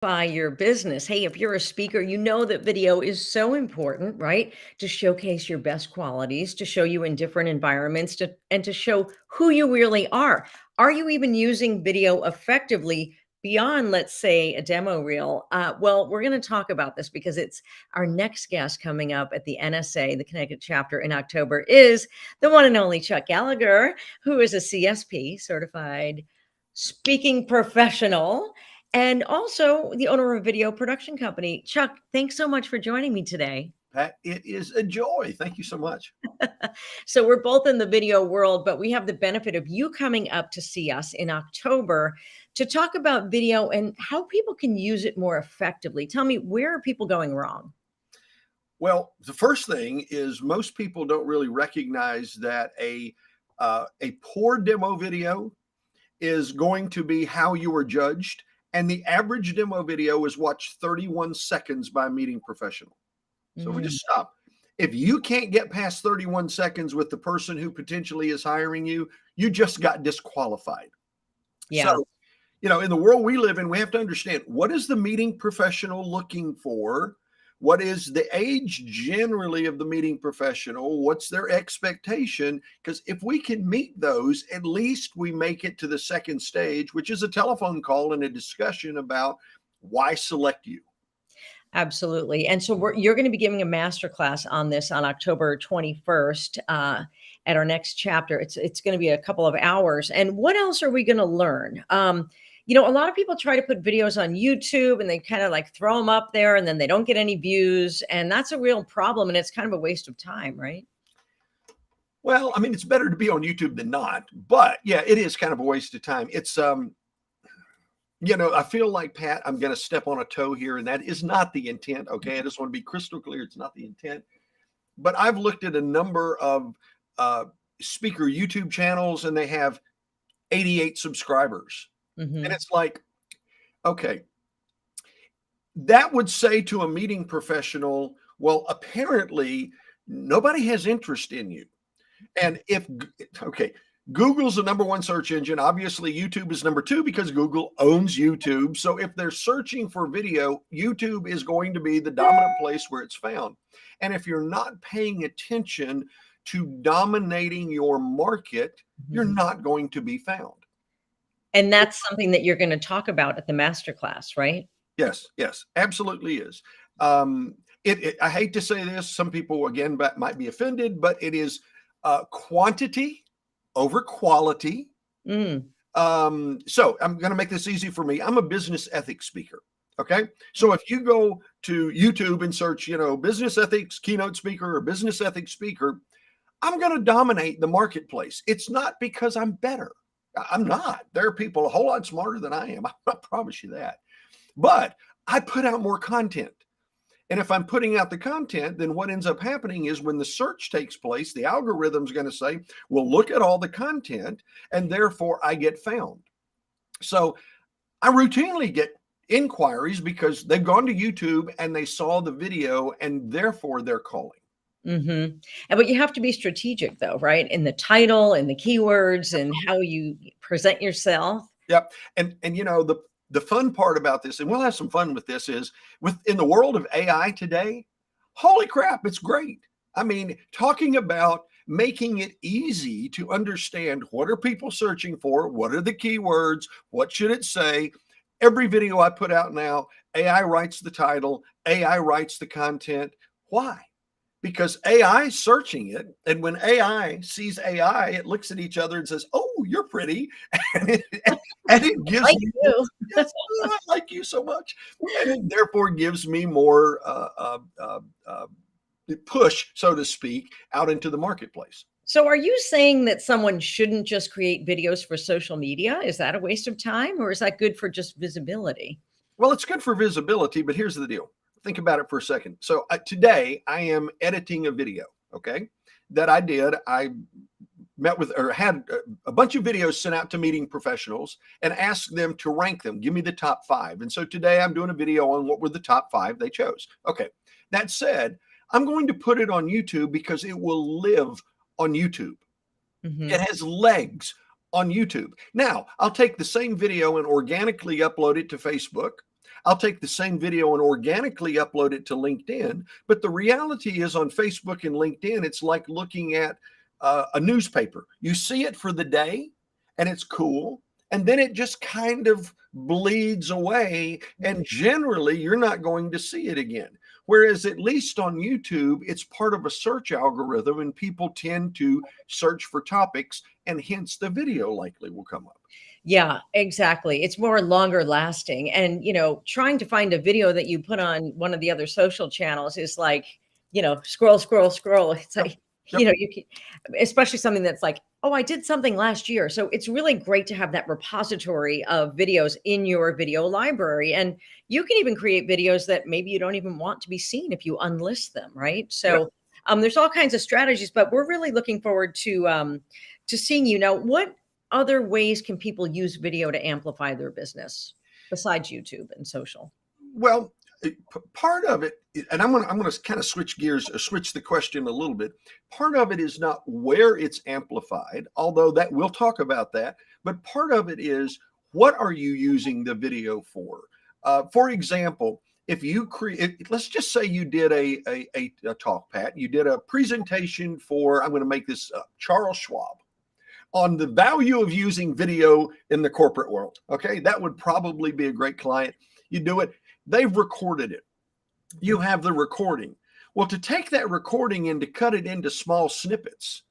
By your business. Hey, if you're a speaker, you know that video is so important, right? To showcase your best qualities, to show you in different environments, and to show who you really are. Are you even using video effectively beyond, let's say, a demo reel? Well, we're going to talk about this because it's our next guest coming up at the NSA, the Connecticut chapter in October, is the one and only Chuck Gallagher, who is a CSP, certified speaking professional, and also the owner of a video production company. Chuck, thanks so much for joining me today. Pat, it is a joy. Thank you so much. So we're both in the video world, but we have the benefit of you coming up to see us in October to talk about video and how people can use it more effectively. Tell me, where are people going wrong? Well, the first thing is most people don't really recognize that a poor demo video is going to be how you are judged. And the average demo video is watched 31 seconds by a meeting professional. So we just stop. If you can't get past 31 seconds with the person who potentially is hiring you, you just got disqualified. Yeah. So, in the world we live in, we have to understand, what is the meeting professional looking for? What is the age generally of the meeting professional? What's their expectation? Because if we can meet those, at least we make it to the second stage, which is a telephone call and a discussion about why select you. Absolutely. And so you're going to be giving a masterclass on this on October 21st at our next chapter. It's going to be a couple of hours. And what else are we going to learn? A lot of people try to put videos on YouTube and they kind of like throw them up there and then they don't get any views. And that's a real problem. And it's kind of a waste of time, right? Well, I mean, it's better to be on YouTube than not. But yeah, it is kind of a waste of time. It's I feel like, Pat, I'm going to step on a toe here, and that is not the intent. Okay. I just want to be crystal clear. It's not the intent. But I've looked at a number of speaker YouTube channels, and they have 88 subscribers. Mm-hmm. And it's like, okay, that would say to a meeting professional, well, apparently nobody has interest in you. And Google's the number one search engine. Obviously, YouTube is number two because Google owns YouTube. So if they're searching for video, YouTube is going to be the dominant place where it's found. And if you're not paying attention to dominating your market, you're not going to be found. And that's something that you're going to talk about at the masterclass, right? Yes, absolutely is. I hate to say this. Some people, again, might be offended, but it is quantity over quality. So I'm going to make this easy for me. I'm a business ethics speaker. Okay. So if you go to YouTube and search, business ethics keynote speaker or business ethics speaker, I'm going to dominate the marketplace. It's not because I'm better. I'm not. There are people a whole lot smarter than I am. I promise you that. But I put out more content. And if I'm putting out the content, then what ends up happening is when the search takes place, the algorithm's going to say, well, look at all the content, and therefore I get found. So I routinely get inquiries because they've gone to YouTube and they saw the video, and therefore they're calling. But you have to be strategic, though, right? In the title and the keywords and how you present yourself. Yep. And the fun part about this, and we'll have some fun with this, is in the world of AI today, holy crap, it's great. I mean, talking about making it easy to understand what are people searching for, what are the keywords, what should it say. Every video I put out now, AI writes the title, AI writes the content. Why? Because AI is searching it. And when AI sees AI, it looks at each other and says, oh, you're pretty. And it gives like me, you. yes, I like you so much. And it therefore gives me more push, so to speak, out into the marketplace. So are you saying that someone shouldn't just create videos for social media? Is that a waste of time, or is that good for just visibility? Well, it's good for visibility, but here's the deal. Think about it for a second. So today I am editing a video, okay, that I did. I met with or had a bunch of videos sent out to meeting professionals and asked them to rank them. Give me the top 5. And so today I'm doing a video on what were the top 5 they chose. Okay. That said, I'm going to put it on YouTube because it will live on YouTube. It has legs on YouTube. Now, I'll take the same video and organically upload it to Facebook. I'll take the same video and organically upload it to LinkedIn. But the reality is on Facebook and LinkedIn, it's like looking at a newspaper. You see it for the day and it's cool. And then it just kind of bleeds away. And generally, you're not going to see it again. Whereas at least on YouTube, it's part of a search algorithm and people tend to search for topics, and hence the video likely will come up. Yeah, exactly. It's more longer lasting. And, trying to find a video that you put on one of the other social channels is like, scroll, scroll, scroll. It's Yep. like, Yep. you can, especially something that's like, oh, I did something last year. So it's really great to have that repository of videos in your video library. And you can even create videos that maybe you don't even want to be seen if you unlist them, right? Yep. So there's all kinds of strategies, but we're really looking forward to seeing you. Now, what other ways can people use video to amplify their business besides YouTube and social? Well, part of it, and I'm gonna kind of switch gears, switch the question a little bit. Part of it is not where it's amplified, although that we'll talk about that. But part of it is, what are you using the video for? For example, if you create, let's just say you did a talk, Pat. You did a presentation for, I'm going to make this up, Charles Schwab, on the value of using video in the corporate world. Okay, that would probably be a great client. You do it. They've recorded it. You have the recording. Well, to take that recording and to cut it into small snippets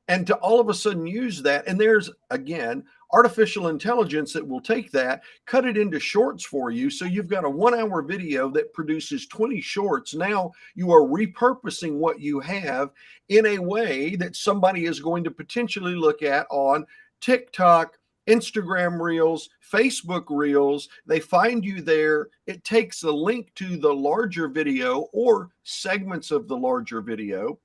and to all of a sudden use that, and there's, again, artificial intelligence that will take that, cut it into shorts for you. So you've got a 1 hour video that produces 20 shorts. Now you are repurposing what you have in a way that somebody is going to potentially look at on TikTok, Instagram Reels, Facebook Reels. They find you there. It takes a link to the larger video or segments of the larger video.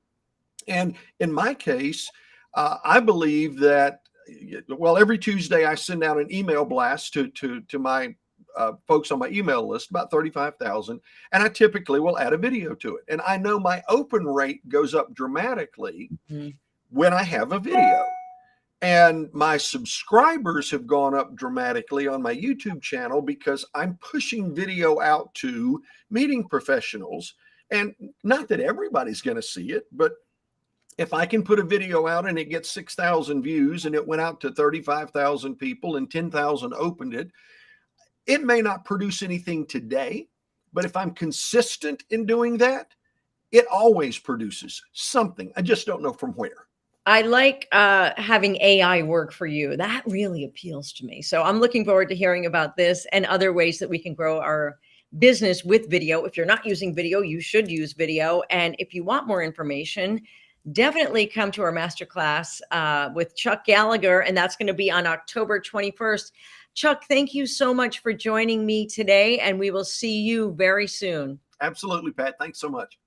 And in my case, I believe that, well, every Tuesday I send out an email blast to my folks on my email list, about 35,000, and I typically will add a video to it. And I know my open rate goes up dramatically when I have a video. And my subscribers have gone up dramatically on my YouTube channel because I'm pushing video out to meeting professionals. And not that everybody's going to see it, but if I can put a video out and it gets 6,000 views and it went out to 35,000 people and 10,000 opened it, it may not produce anything today, but if I'm consistent in doing that, it always produces something. I just don't know from where. I like having AI work for you. That really appeals to me. So I'm looking forward to hearing about this and other ways that we can grow our business with video. If you're not using video, you should use video. And if you want more information, definitely come to our masterclass with Chuck Gallagher, and that's going to be on October 21st. Chuck, thank you so much for joining me today, and we will see you very soon. Absolutely, Pat. Thanks so much.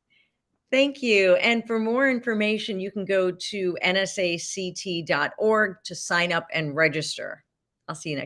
Thank you. And for more information, you can go to nsact.org to sign up and register. I'll see you next time.